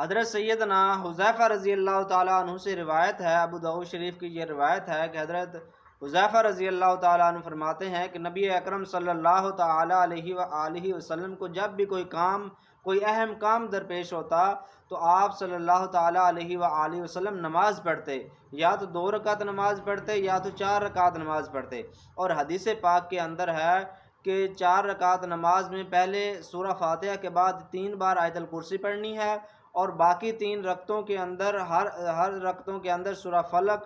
حضرت سیدنا حذیفہ رضی اللہ تعالیٰ عنہ سے روایت ہے، ابو داؤد شریف کی یہ روایت ہے کہ حضرت حذیفہ رضی اللہ تعالیٰ عنہ فرماتے ہیں کہ نبی اکرم صلی اللہ تعالیٰ علیہ وآلہ وسلم کو جب بھی کوئی اہم کام درپیش ہوتا تو آپ صلی اللہ تعالیٰ علیہ وآلہ وسلم نماز پڑھتے، یا تو 2 رکعت نماز پڑھتے یا تو 4 رکعت نماز پڑھتے۔ اور حدیث پاک کے اندر ہے کہ 4 رکعت نماز میں پہلے سورہ فاتحہ کے بعد 3 بار آیت الکرسی پڑھنی ہے، اور باقی 3 رکعتوں کے اندر ہر رکعتوں کے اندر سورہ فلق،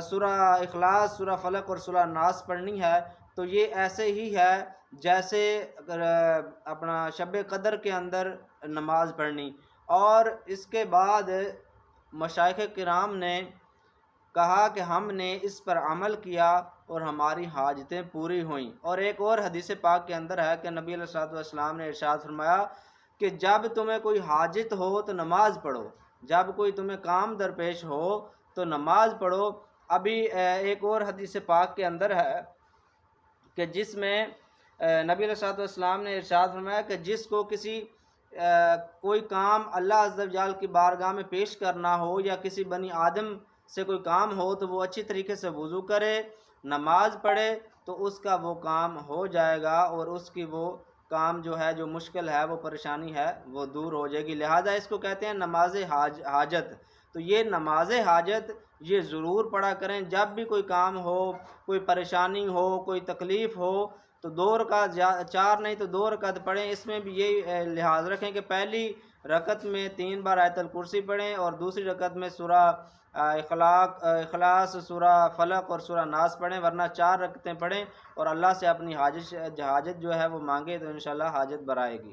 سورہ اخلاص، سورہ فلق اور سورہ ناس پڑھنی ہے۔ تو یہ ایسے ہی ہے جیسے اپنا شب قدر کے اندر نماز پڑھنی۔ اور اس کے بعد مشائخ کرام نے کہا کہ ہم نے اس پر عمل کیا اور ہماری حاجتیں پوری ہوئیں۔ اور ایک اور حدیث پاک کے اندر ہے کہ نبی علیہ السلام نے ارشاد فرمایا کہ جب تمہیں کوئی حاجت ہو تو نماز پڑھو، جب کوئی تمہیں کام درپیش ہو تو نماز پڑھو۔ ابھی ایک اور حدیث پاک کے اندر ہے کہ جس میں نبی علیہ السلام نے ارشاد فرمایا کہ جس کو کوئی کام اللہ عز و جل کی بارگاہ میں پیش کرنا ہو یا کسی بنی آدم سے کوئی کام ہو تو وہ اچھی طریقے سے وضو کرے، نماز پڑھے، تو اس کا وہ کام ہو جائے گا، اور اس کی وہ کام جو ہے، جو مشکل ہے، وہ پریشانی ہے، وہ دور ہو جائے گی۔ لہٰذا اس کو کہتے ہیں نماز حاجت۔ تو یہ نماز حاجت یہ ضرور پڑھا کریں، جب بھی کوئی کام ہو، کوئی پریشانی ہو، کوئی تکلیف ہو تو 2 رکعت، 4 نہیں تو 2 رکعت پڑھیں۔ اس میں بھی یہی لحاظ رکھیں کہ پہلی رکعت میں 3 بار آیت الکرسی پڑھیں اور دوسری رکعت میں سورہ اخلاص، سورہ فلق اور سورہ ناس پڑھیں، ورنہ 4 رکعتیں پڑھیں اور اللہ سے اپنی حاجت جو ہے وہ مانگے تو انشاءاللہ حاجت برائے گی۔